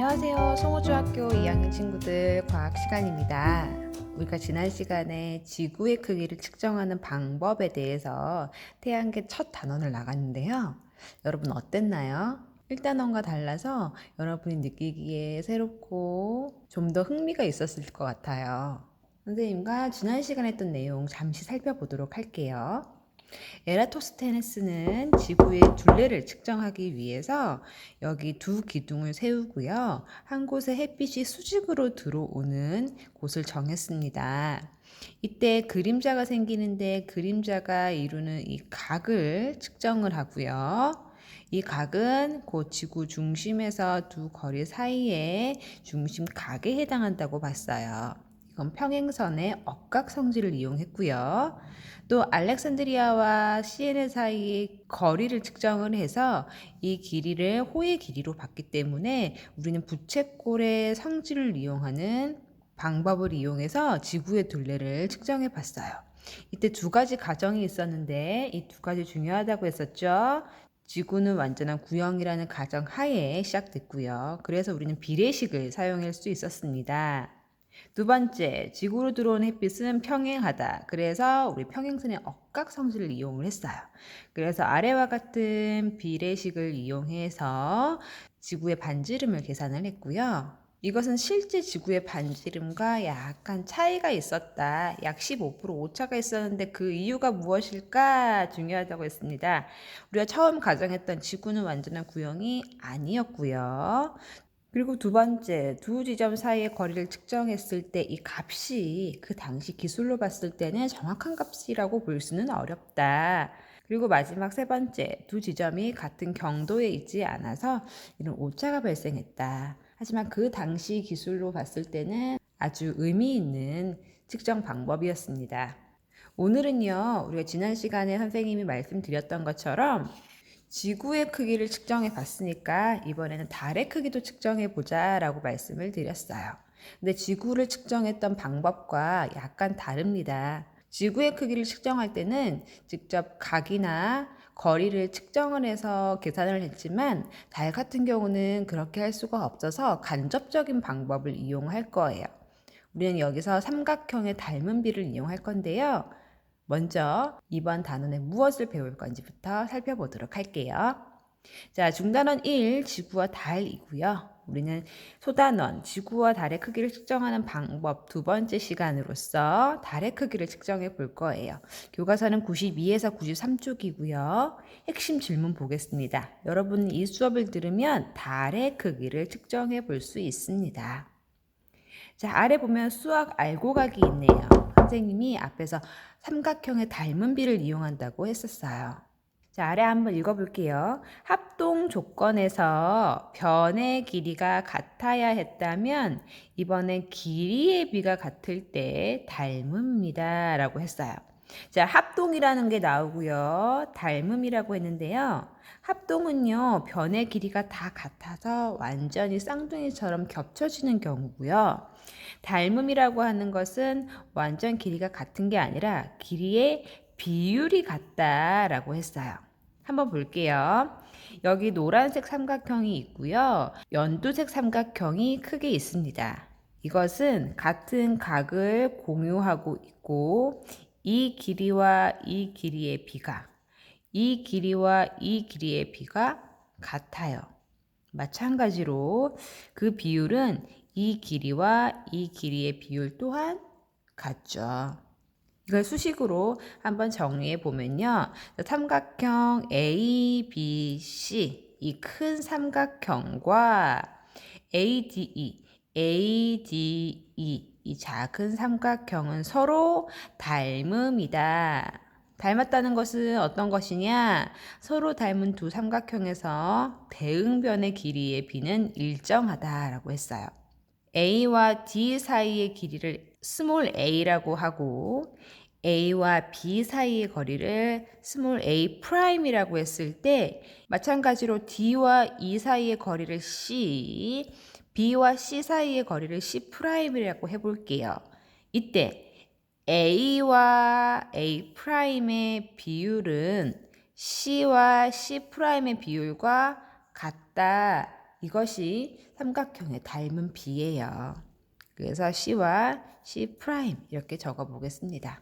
안녕하세요. 송호중학교 2학년 친구들 과학 시간입니다. 우리가 지난 시간에 지구의 크기를 측정하는 방법에 대해서 태양계 첫 단원을 나갔는데요. 여러분 어땠나요? 1단원과 달라서 여러분이 느끼기에 새롭고 좀 더 흥미가 있었을 것 같아요. 선생님과 지난 시간에 했던 내용 잠시 살펴보도록 할게요. 에라토스테네스는 지구의 둘레를 측정하기 위해서 여기 두 기둥을 세우고요. 한 곳에 햇빛이 수직으로 들어오는 곳을 정했습니다. 이때 그림자가 생기는데 그림자가 이루는 이 각을 측정을 하고요. 이 각은 곧 지구 중심에서 두 거리 사이의 중심 각에 해당한다고 봤어요. 이건 평행선의 억각성질을 이용했고요. 또 알렉산드리아와 시에네 사이의 거리를 측정을 해서 이 길이를 호의 길이로 봤기 때문에 우리는 부채꼴의 성질을 이용하는 방법을 이용해서 지구의 둘레를 측정해 봤어요. 이때 두 가지 가정이 있었는데 이 두 가지 중요하다고 했었죠. 지구는 완전한 구형이라는 가정 하에 시작됐고요. 그래서 우리는 비례식을 사용할 수 있었습니다. 두 번째, 지구로 들어온 햇빛은 평행하다. 그래서 우리 평행선의 억각성질을 이용을 했어요. 그래서 아래와 같은 비례식을 이용해서 지구의 반지름을 계산을 했고요. 이것은 실제 지구의 반지름과 약간 차이가 있었다. 약 15% 오차가 있었는데 그 이유가 무엇일까 중요하다고 했습니다. 우리가 처음 가정했던 지구는 완전한 구형이 아니었고요. 그리고 두 번째, 두 지점 사이의 거리를 측정했을 때 이 값이 그 당시 기술로 봤을 때는 정확한 값이라고 볼 수는 어렵다. 그리고 마지막 세 번째, 두 지점이 같은 경도에 있지 않아서 이런 오차가 발생했다. 하지만 그 당시 기술로 봤을 때는 아주 의미 있는 측정 방법이었습니다. 오늘은요, 우리가 지난 시간에 선생님이 말씀드렸던 것처럼 지구의 크기를 측정해 봤으니까 이번에는 달의 크기도 측정해 보자 라고 말씀을 드렸어요. 근데 지구를 측정했던 방법과 약간 다릅니다. 지구의 크기를 측정할 때는 직접 각이나 거리를 측정을 해서 계산을 했지만 달 같은 경우는 그렇게 할 수가 없어서 간접적인 방법을 이용할 거예요. 우리는 여기서 삼각형의 닮은 비를 이용할 건데요. 먼저 이번 단원에 무엇을 배울 건지부터 살펴보도록 할게요. 자, 중단원 1, 지구와 달이고요. 우리는 소단원, 지구와 달의 크기를 측정하는 방법 두 번째 시간으로서 달의 크기를 측정해 볼 거예요. 교과서는 92에서 93쪽이고요. 핵심 질문 보겠습니다. 여러분 이 수업을 들으면 달의 크기를 측정해 볼 수 있습니다. 자, 아래 보면 수학 알고 가기 있네요. 선생님이 앞에서 삼각형의 닮은 비를 이용한다고 했었어요. 자, 아래 한번 읽어볼게요. 합동 조건에서 변의 길이가 같아야 했다면 이번엔 길이의 비가 같을 때 닮음이다 라고 했어요. 자, 합동이라는 게 나오고요. 닮음이라고 했는데요. 합동은요, 변의 길이가 다 같아서 완전히 쌍둥이처럼 겹쳐지는 경우고요. 닮음이라고 하는 것은 완전 길이가 같은 게 아니라 길이의 비율이 같다라고 했어요. 한번 볼게요. 여기 노란색 삼각형이 있고요. 연두색 삼각형이 크게 있습니다. 이것은 같은 각을 공유하고 있고 이 길이와 이 길이의 비가 이 길이와 이 길이의 비가 같아요. 마찬가지로 그 비율은 이 길이와 이 길이의 비율 또한 같죠. 이걸 수식으로 한번 정리해 보면요. 삼각형 ABC 이 큰 삼각형과 ADE 이 작은 삼각형은 서로 닮음이다. 닮았다는 것은 어떤 것이냐? 서로 닮은 두 삼각형에서 대응변의 길이의 비는 일정하다라고 했어요. A와 D 사이의 길이를 스몰 a라고 하고 A와 B 사이의 거리를 스몰 a 프라임이라고 했을 때 마찬가지로 D와 E 사이의 거리를 C, B와 C 사이의 거리를 C 프라임이라고 해볼게요. 이때 A와 A 프라임의 비율은 C와 C 프라임의 비율과 같다 이것이 삼각형의 닮은 비예요. 그래서 C와 C' 이렇게 적어 보겠습니다.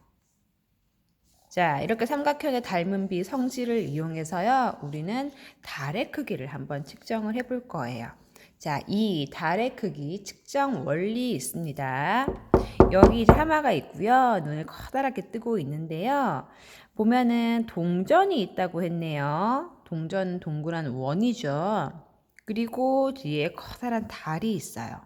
자, 이렇게 삼각형의 닮은 비 성질을 이용해서요, 우리는 달의 크기를 한번 측정을 해볼 거예요. 자, 이 달의 크기 측정 원리 있습니다. 여기 하마가 있고요. 눈을 커다랗게 뜨고 있는데요. 보면은 동전이 있다고 했네요. 동전은 동그란 원이죠. 그리고 뒤에 커다란 달이 있어요.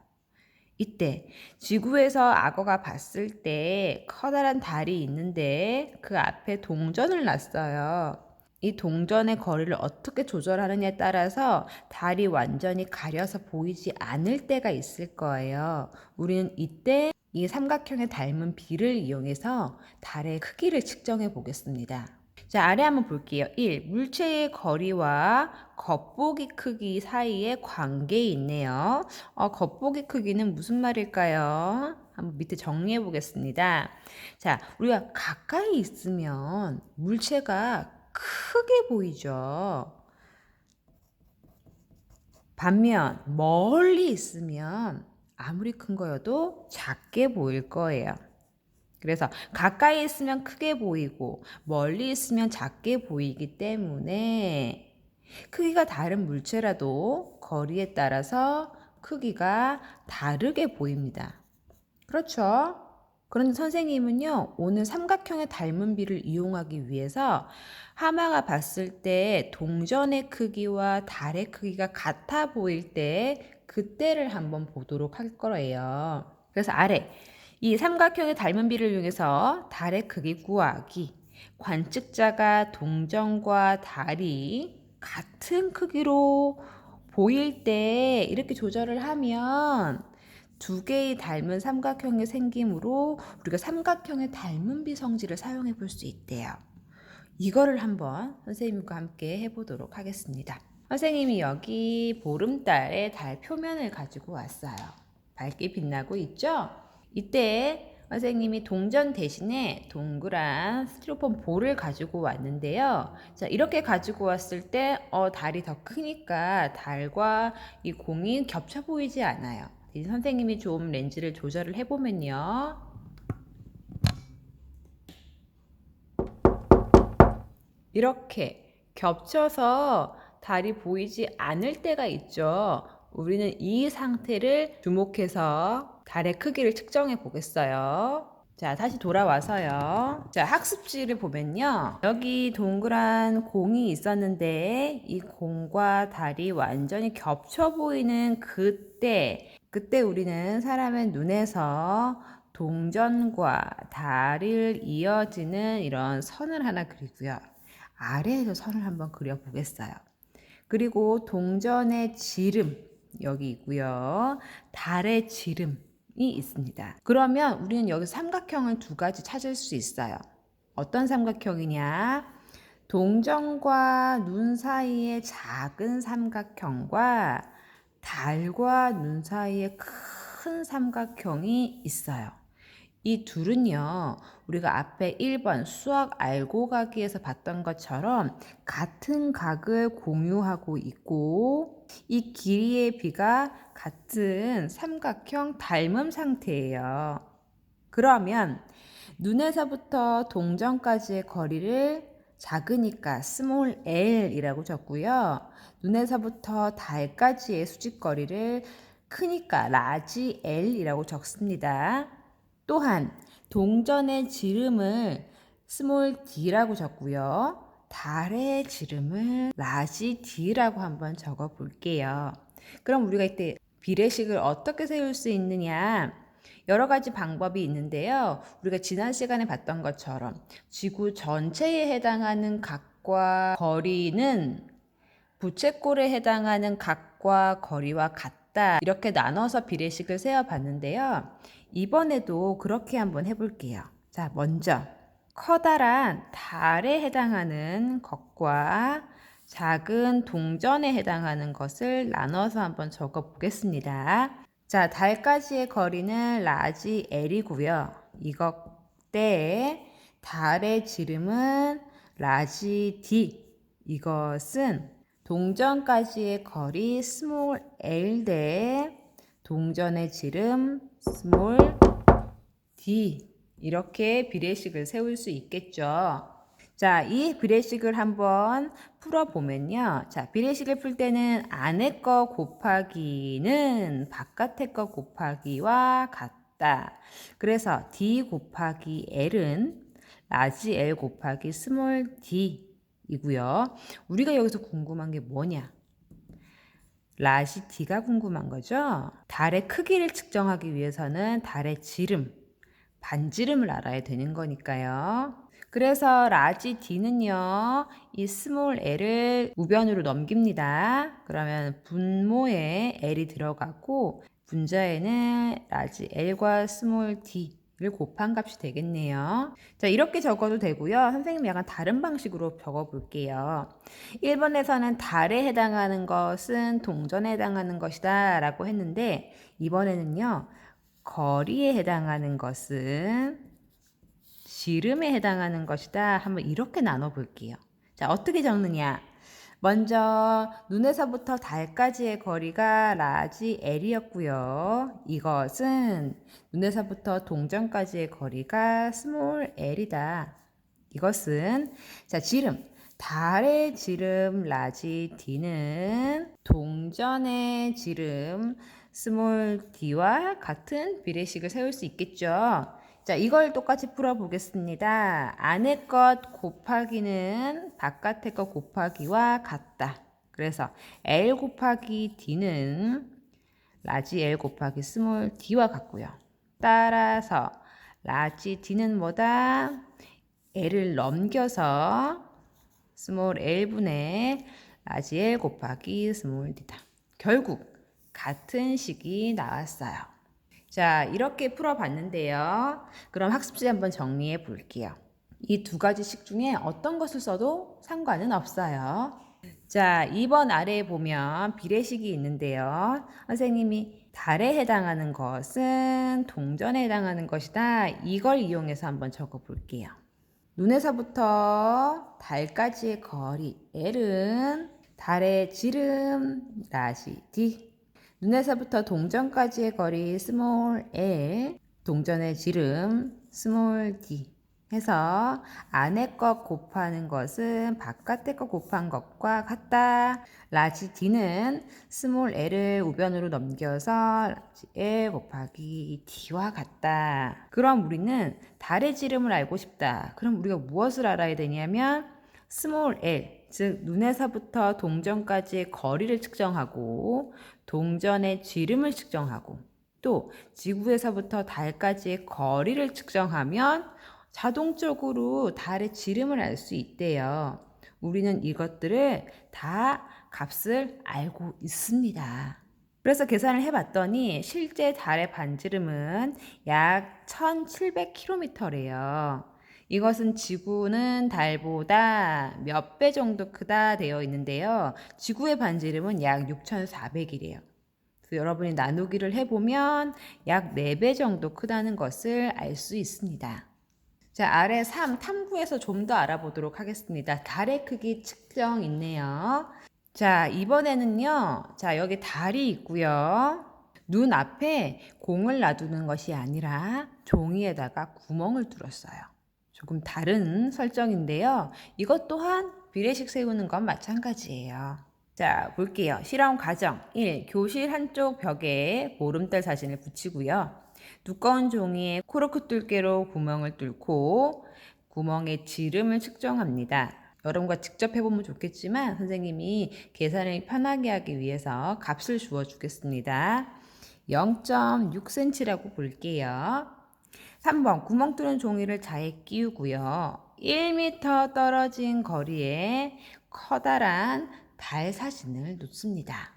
이때 지구에서 악어가 봤을 때 커다란 달이 있는데 그 앞에 동전을 놨어요. 이 동전의 거리를 어떻게 조절하느냐에 따라서 달이 완전히 가려서 보이지 않을 때가 있을 거예요. 우리는 이때 이 삼각형의 닮은 비를 이용해서 달의 크기를 측정해 보겠습니다. 자, 아래 한번 볼게요. 1. 물체의 거리와 겉보기 크기 사이에 관계 있네요. 겉보기 크기는 무슨 말일까요? 한번 밑에 정리해 보겠습니다. 자, 우리가 가까이 있으면 물체가 크게 보이죠. 반면 멀리 있으면 아무리 큰 거여도 작게 보일 거예요. 그래서 가까이 있으면 크게 보이고 멀리 있으면 작게 보이기 때문에 크기가 다른 물체라도 거리에 따라서 크기가 다르게 보입니다. 그렇죠? 그런데 선생님은요, 오늘 삼각형의 닮은 비를 이용하기 위해서 하마가 봤을 때 동전의 크기와 달의 크기가 같아 보일 때 그때를 한번 보도록 할 거예요. 그래서 아래 이 삼각형의 닮은 비를 이용해서 달의 크기 구하기. 관측자가 동전과 달이 같은 크기로 보일 때 이렇게 조절을 하면 두 개의 닮은 삼각형이 생기므로 우리가 삼각형의 닮은 비 성질을 사용해 볼 수 있대요. 이거를 한번 선생님과 함께 해보도록 하겠습니다. 선생님이 여기 보름달의 달 표면을 가지고 왔어요. 밝게 빛나고 있죠? 이때 선생님이 동전 대신에 동그란 스티로폼 볼을 가지고 왔는데요. 자, 이렇게 가지고 왔을 때 달이 더 크니까 달과 이 공이 겹쳐 보이지 않아요. 선생님이 좀 렌즈를 조절을 해보면요. 이렇게 겹쳐서 달이 보이지 않을 때가 있죠. 우리는 이 상태를 주목해서 달의 크기를 측정해 보겠어요. 자, 다시 돌아와서요. 자, 학습지를 보면요. 여기 동그란 공이 있었는데 이 공과 달이 완전히 겹쳐 보이는 그때 우리는 사람의 눈에서 동전과 달을 이어지는 이런 선을 하나 그리고요. 아래에서 선을 한번 그려보겠어요. 그리고 동전의 지름 여기 있고요. 달의 지름이 있습니다. 그러면 우리는 여기 삼각형을 두 가지 찾을 수 있어요. 어떤 삼각형이냐? 동전과 눈 사이에 작은 삼각형과 달과 눈 사이에 큰 삼각형이 있어요. 이 둘은요, 우리가 앞에 1번 수학 알고 가기에서 봤던 것처럼 같은 각을 공유하고 있고 이 길이의 비가 같은 삼각형 닮음 상태예요. 그러면 눈에서부터 동전까지의 거리를 작으니까 스몰 l이라고 적고요. 눈에서부터 달까지의 수직거리를 크니까 라지 L이라고 적습니다. 또한 동전의 지름을 스몰 d라고 적고요. 달의 지름을 라지 d라고 한번 적어 볼게요. 그럼 우리가 이때 비례식을 어떻게 세울 수 있느냐? 여러 가지 방법이 있는데요. 우리가 지난 시간에 봤던 것처럼 지구 전체에 해당하는 각과 거리는 부채꼴에 해당하는 각과 거리와 같다. 이렇게 나눠서 비례식을 세어봤는데요. 이번에도 그렇게 한번 해볼게요. 자, 먼저 커다란 달에 해당하는 것과 작은 동전에 해당하는 것을 나눠서 한번 적어 보겠습니다. 자, 달까지의 거리는 라지 L이고요. 이것때 달의 지름은 라지 D. 이것은 동전까지의 거리 스몰 l 대 동전의 지름 스몰 d 이렇게 비례식을 세울 수 있겠죠. 자, 이 비례식을 한번 풀어보면요. 자, 비례식을 풀 때는 안에 거 곱하기는 바깥의 거 곱하기와 같다. 그래서 d 곱하기 l은 라지 l 곱하기 스몰 d 이고요. 우리가 여기서 궁금한 게 뭐냐? 라지 d가 궁금한 거죠. 달의 크기를 측정하기 위해서는 달의 지름, 반지름을 알아야 되는 거니까요. 그래서 라지 d는요, 이 스몰 l을 우변으로 넘깁니다. 그러면 분모에 l이 들어가고 분자에는 라지 l과 스몰 d를 곱한 값이 되겠네요. 자, 이렇게 적어도 되고요. 선생님이 약간 다른 방식으로 적어 볼게요. 1번에서는 달에 해당하는 것은 동전에 해당하는 것이다 라고 했는데 2번에는요. 거리에 해당하는 것은 지름에 해당하는 것이다. 한번 이렇게 나눠 볼게요. 자, 어떻게 적느냐? 먼저 눈에서부터 달까지의 거리가 라지 l이었고요. 이것은 눈에서부터 동전까지의 거리가 스몰 l이다. 이것은 자, 지름. 달의 지름 라지 d는 동전의 지름 스몰 d와 같은 비례식을 세울 수 있겠죠. 자, 이걸 똑같이 풀어보겠습니다. 안의 것 곱하기는 바깥의 것 곱하기와 같다. 그래서 L 곱하기 D는 라지 L 곱하기 스몰 D와 같고요. 따라서 라지 D는 뭐다? L을 넘겨서 스몰 L분의 라지 L 곱하기 스몰 D다. 결국 같은 식이 나왔어요. 자, 이렇게 풀어봤는데요. 그럼 학습지 한번 정리해 볼게요. 이 두 가지 식 중에 어떤 것을 써도 상관은 없어요. 자, 2번 아래에 보면 비례식이 있는데요. 선생님이 달에 해당하는 것은 동전에 해당하는 것이다. 이걸 이용해서 한번 적어 볼게요. 눈에서부터 달까지의 거리 L은 달의 지름 라지 D, 눈에서부터 동전까지의 거리 스몰 l, 동전의 지름 스몰 d 해서 안의 것 곱하는 것은 바깥의 것 곱한 것과 같다. 라지 d는 스몰 l을 우변으로 넘겨서 라지 l 곱하기 d와 같다. 그럼 우리는 달의 지름을 알고 싶다. 그럼 우리가 무엇을 알아야 되냐면 스몰 l, 즉 눈에서부터 동전까지의 거리를 측정하고 동전의 지름을 측정하고 또 지구에서부터 달까지의 거리를 측정하면 자동적으로 달의 지름을 알 수 있대요. 우리는 이것들을 다 값을 알고 있습니다. 그래서 계산을 해봤더니 실제 달의 반지름은 약 1700km래요. 이것은 지구는 달보다 몇 배 정도 크다 되어 있는데요. 지구의 반지름은 약 6400이래요. 그래서 여러분이 나누기를 해보면 약 4배 정도 크다는 것을 알 수 있습니다. 자, 아래 3, 탐구에서 좀 더 알아보도록 하겠습니다. 달의 크기 측정 있네요. 자, 이번에는요. 자, 여기 달이 있고요. 눈 앞에 공을 놔두는 것이 아니라 종이에다가 구멍을 뚫었어요. 조금 다른 설정인데요. 이것 또한 비례식 세우는 건 마찬가지예요. 자, 볼게요. 실험 과정 1. 교실 한쪽 벽에 보름달 사진을 붙이고요. 두꺼운 종이에 코르크 뚫개로 구멍을 뚫고 구멍의 지름을 측정합니다. 여러분과 직접 해보면 좋겠지만 선생님이 계산을 편하게 하기 위해서 값을 주어 주겠습니다. 0.6cm라고 볼게요. 3번 구멍 뚫은 종이를 자에 끼우고요. 1m 떨어진 거리에 커다란 달 사진을 놓습니다.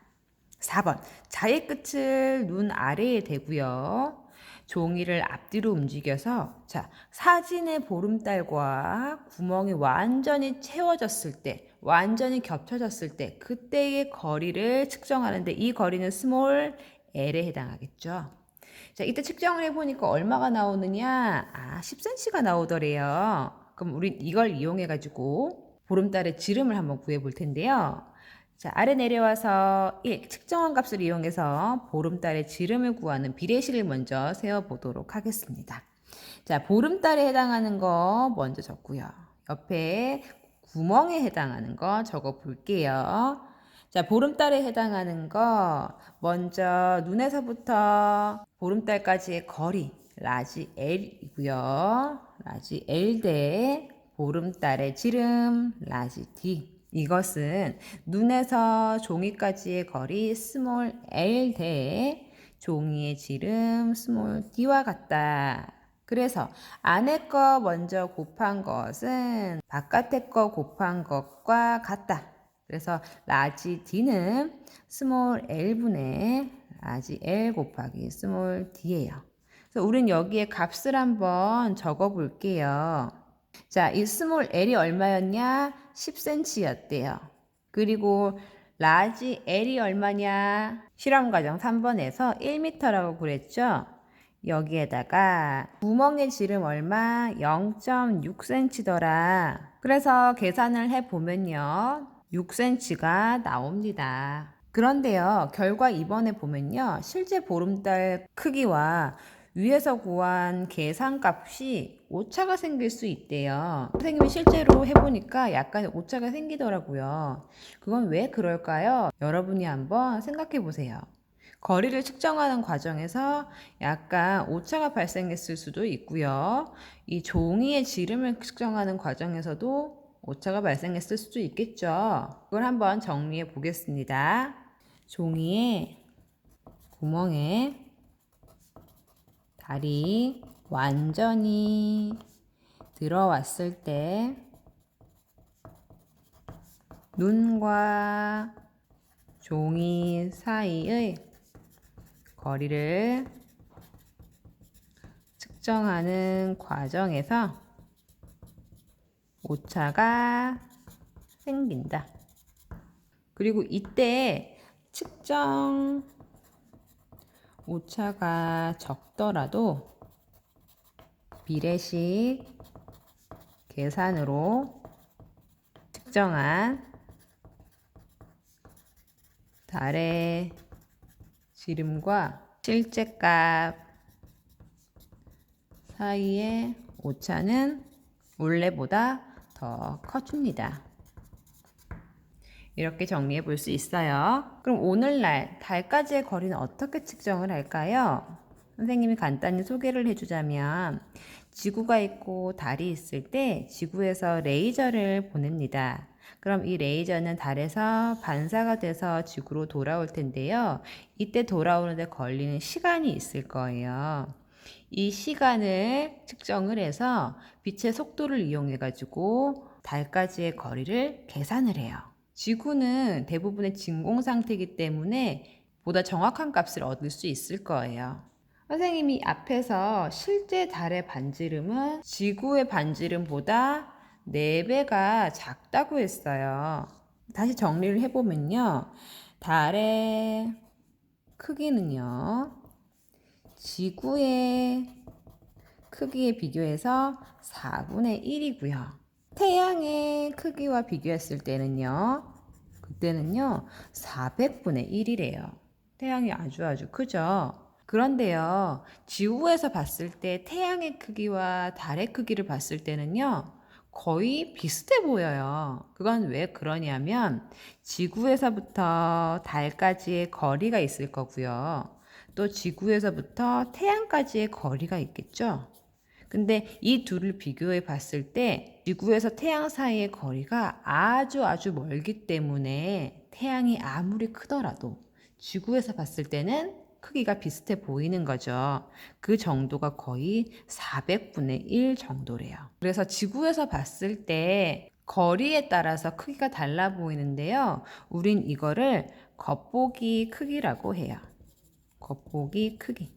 4번 자의 끝을 눈 아래에 대고요. 종이를 앞뒤로 움직여서 자, 사진의 보름달과 구멍이 완전히 채워졌을 때, 완전히 겹쳐졌을 때 그때의 거리를 측정하는데 이 거리는 스몰 l에 해당하겠죠. 자, 이때 측정을 해보니까 얼마가 나오느냐? 10cm가 나오더래요. 그럼 우리 이걸 이용해 가지고 보름달의 지름을 한번 구해 볼 텐데요. 자, 아래 내려와서 1. 측정한 값을 이용해서 보름달의 지름을 구하는 비례식을 먼저 세워보도록 하겠습니다. 자, 보름달에 해당하는 거 먼저 적고요. 옆에 구멍에 해당하는 거 적어 볼게요. 자, 보름달에 해당하는 거 먼저 눈에서부터 보름달까지의 거리 라지 L이고요. 라지 L 대 보름달의 지름 라지 D. 이것은 눈에서 종이까지의 거리 스몰 l 대 종이의 지름 스몰 d와 같다. 그래서 안에 거 먼저 곱한 것은 바깥에 거 곱한 것과 같다. 그래서 라지 d는 스몰 l분의 라지 l 곱하기 스몰 d예요. 그래서 우린 여기에 값을 한번 적어 볼게요. 자, 이 스몰 L이 얼마였냐? 10cm였대요. 그리고 라지 L이 얼마냐? 실험과정 3번에서 1m라고 그랬죠? 여기에다가 구멍의 지름 얼마? 0.6cm더라. 그래서 계산을 해보면요. 6cm가 나옵니다. 그런데요, 결과 2번에 보면요. 실제 보름달 크기와 위에서 구한 계산값이 오차가 생길 수 있대요. 선생님이 실제로 해보니까 약간 오차가 생기더라고요. 그건 왜 그럴까요? 여러분이 한번 생각해 보세요. 거리를 측정하는 과정에서 약간 오차가 발생했을 수도 있고요. 이 종이의 지름을 측정하는 과정에서도 오차가 발생했을 수도 있겠죠. 그걸 한번 정리해 보겠습니다. 종이의 구멍에 달이 완전히 들어왔을 때 눈과 종이 사이의 거리를 측정하는 과정에서 오차가 생긴다. 그리고 이때 측정 오차가 적더라도 비례식 계산으로 측정한 달의 지름과 실제 값 사이의 오차는 원래보다 더 커집니다. 이렇게 정리해 볼 수 있어요. 그럼 오늘날 달까지의 거리는 어떻게 측정을 할까요? 선생님이 간단히 소개를 해주자면 지구가 있고 달이 있을 때 지구에서 레이저를 보냅니다. 그럼 이 레이저는 달에서 반사가 돼서 지구로 돌아올 텐데요. 이때 돌아오는데 걸리는 시간이 있을 거예요. 이 시간을 측정을 해서 빛의 속도를 이용해 가지고 달까지의 거리를 계산을 해요. 지구는 대부분의 진공 상태이기 때문에 보다 정확한 값을 얻을 수 있을 거예요. 선생님이 앞에서 실제 달의 반지름은 지구의 반지름보다 4배가 작다고 했어요. 다시 정리를 해보면요. 달의 크기는요. 지구의 크기에 비교해서 4분의 1이고요. 태양의 크기와 비교했을 때는요. 그때는요. 400분의 1이래요. 태양이 아주 크죠. 그런데요. 지구에서 봤을 때 태양의 크기와 달의 크기를 봤을 때는요. 거의 비슷해 보여요. 그건 왜 그러냐면 지구에서부터 달까지의 거리가 있을 거고요. 또 지구에서부터 태양까지의 거리가 있겠죠. 근데 이 둘을 비교해 봤을 때 지구에서 태양 사이의 거리가 아주 멀기 때문에 태양이 아무리 크더라도 지구에서 봤을 때는 크기가 비슷해 보이는 거죠. 그 정도가 거의 400분의 1 정도래요. 그래서 지구에서 봤을 때 거리에 따라서 크기가 달라 보이는데요. 우린 이거를 겉보기 크기라고 해요. 겉보기 크기.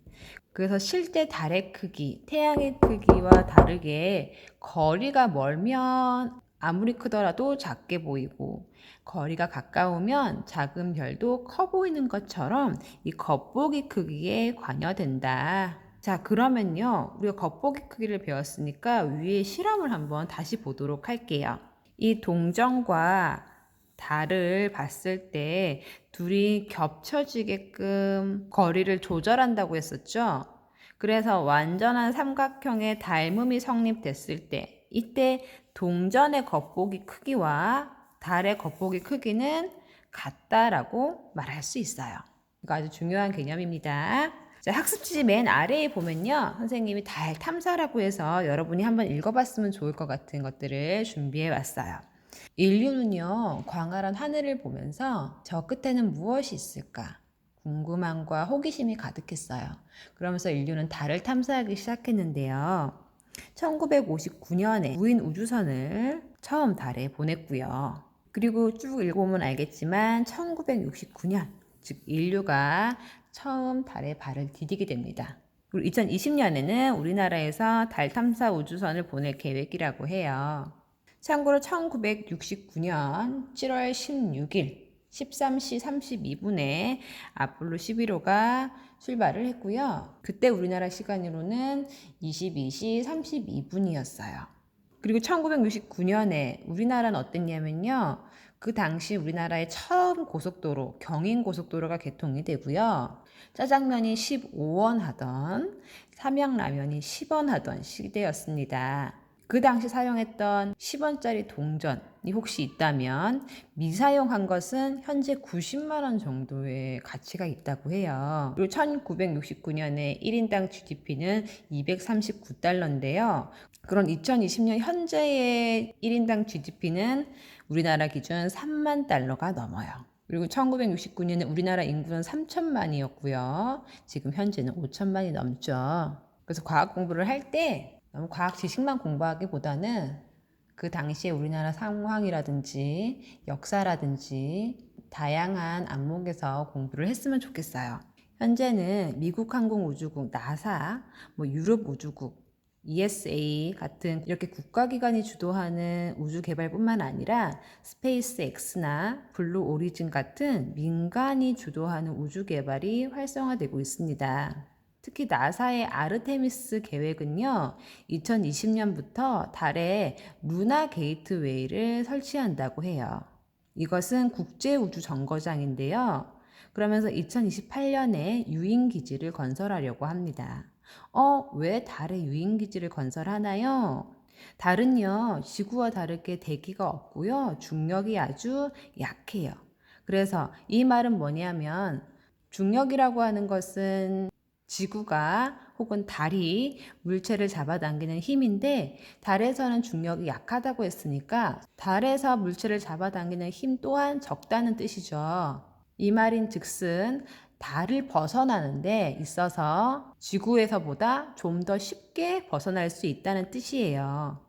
그래서 실제 달의 크기, 태양의 크기와 다르게 거리가 멀면 아무리 크더라도 작게 보이고 거리가 가까우면 작은 별도 커 보이는 것처럼 이 겉보기 크기에 관여된다. 자, 그러면요. 우리가 겉보기 크기를 배웠으니까 위에 실험을 한번 다시 보도록 할게요. 이 동전과 달을 봤을 때 둘이 겹쳐지게끔 거리를 조절한다고 했었죠. 그래서 완전한 삼각형의 닮음이 성립됐을 때 이때 동전의 겉보기 크기와 달의 겉보기 크기는 같다라고 말할 수 있어요. 이거 아주 중요한 개념입니다. 자, 학습지 맨 아래에 보면요. 선생님이 달 탐사라고 해서 여러분이 한번 읽어봤으면 좋을 것 같은 것들을 준비해 왔어요. 인류는요, 광활한 하늘을 보면서 저 끝에는 무엇이 있을까? 궁금함과 호기심이 가득했어요. 그러면서 인류는 달을 탐사하기 시작했는데요. 1959년에 무인 우주선을 처음 달에 보냈고요. 그리고 쭉 읽어보면 알겠지만 1969년, 즉 인류가 처음 달에 발을 디디게 됩니다. 그리고 2020년에는 우리나라에서 달 탐사 우주선을 보낼 계획이라고 해요. 참고로 1969년 7월 16일 13시 32분에 아폴로 11호가 출발을 했고요. 그때 우리나라 시간으로는 22시 32분이었어요. 그리고 1969년에 우리나라는 어땠냐면요. 그 당시 우리나라의 처음 고속도로, 경인고속도로가 개통이 되고요. 짜장면이 15원 하던, 삼양라면이 10원 하던 시대였습니다. 그 당시 사용했던 10원짜리 동전이 혹시 있다면 미사용한 것은 현재 90만 원 정도의 가치가 있다고 해요. 그리고 1969년에 1인당 GDP는 239달러인데요. 그런 2020년 현재의 1인당 GDP는 우리나라 기준 3만 달러가 넘어요. 그리고 1969년에 우리나라 인구는 3천만이었고요. 지금 현재는 5천만이 넘죠. 그래서 과학 공부를 할 때 너무 과학 지식만 공부하기보다는 그 당시에 우리나라 상황이라든지 역사라든지 다양한 안목에서 공부를 했으면 좋겠어요. 현재는 미국 항공우주국, 나사, 유럽 우주국, ESA 같은 이렇게 국가기관이 주도하는 우주 개발뿐만 아니라 스페이스 X나 블루 오리진 같은 민간이 주도하는 우주 개발이 활성화되고 있습니다. 특히 나사의 아르테미스 계획은요, 2020년부터 달에 루나 게이트웨이를 설치한다고 해요. 이것은 국제우주정거장인데요. 그러면서 2028년에 유인기지를 건설하려고 합니다. 왜 달에 유인기지를 건설하나요? 달은요, 지구와 다르게 대기가 없고요, 중력이 아주 약해요. 그래서 이 말은 뭐냐면, 중력이라고 하는 것은 지구가 혹은 달이 물체를 잡아당기는 힘인데 달에서는 중력이 약하다고 했으니까 달에서 물체를 잡아당기는 힘 또한 적다는 뜻이죠. 이 말인 즉슨 달을 벗어나는 데 있어서 지구에서보다 좀 더 쉽게 벗어날 수 있다는 뜻이에요.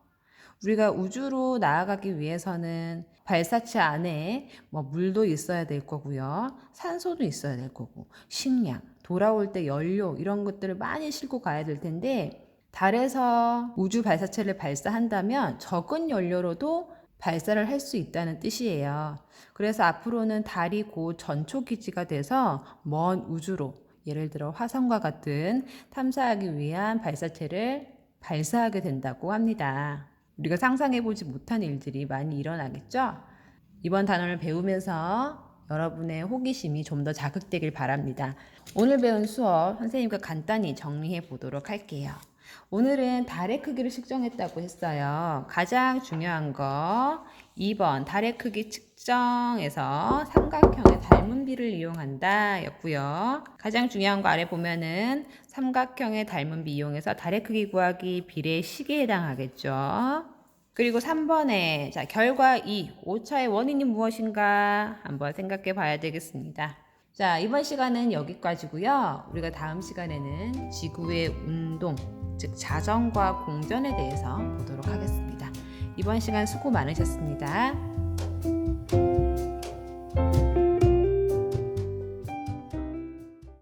우리가 우주로 나아가기 위해서는 발사체 안에 물도 있어야 될 거고요. 산소도 있어야 될 거고, 식량, 돌아올 때 연료 이런 것들을 많이 싣고 가야 될 텐데 달에서 우주 발사체를 발사한다면 적은 연료로도 발사를 할 수 있다는 뜻이에요. 그래서 앞으로는 달이 곧 전초기지가 돼서 먼 우주로 예를 들어 화성과 같은 탐사하기 위한 발사체를 발사하게 된다고 합니다. 우리가 상상해보지 못한 일들이 많이 일어나겠죠? 이번 단어를 배우면서 여러분의 호기심이 좀 더 자극되길 바랍니다. 오늘 배운 수업 선생님과 간단히 정리해 보도록 할게요. 오늘은 달의 크기를 측정했다고 했어요. 가장 중요한 거 2번 달의 크기 측정에서 삼각형의 닮은 비를 이용한다 였고요. 가장 중요한 거 아래 보면은 삼각형의 닮은 비 이용해서 달의 크기 구하기 비례 식에 해당하겠죠. 그리고 3번에 결과 2, 오차의 원인이 무엇인가 한번 생각해 봐야 되겠습니다. 자, 이번 시간은 여기까지고요. 우리가 다음 시간에는 지구의 운동, 즉 자전과 공전에 대해서 보도록 하겠습니다. 이번 시간 수고 많으셨습니다.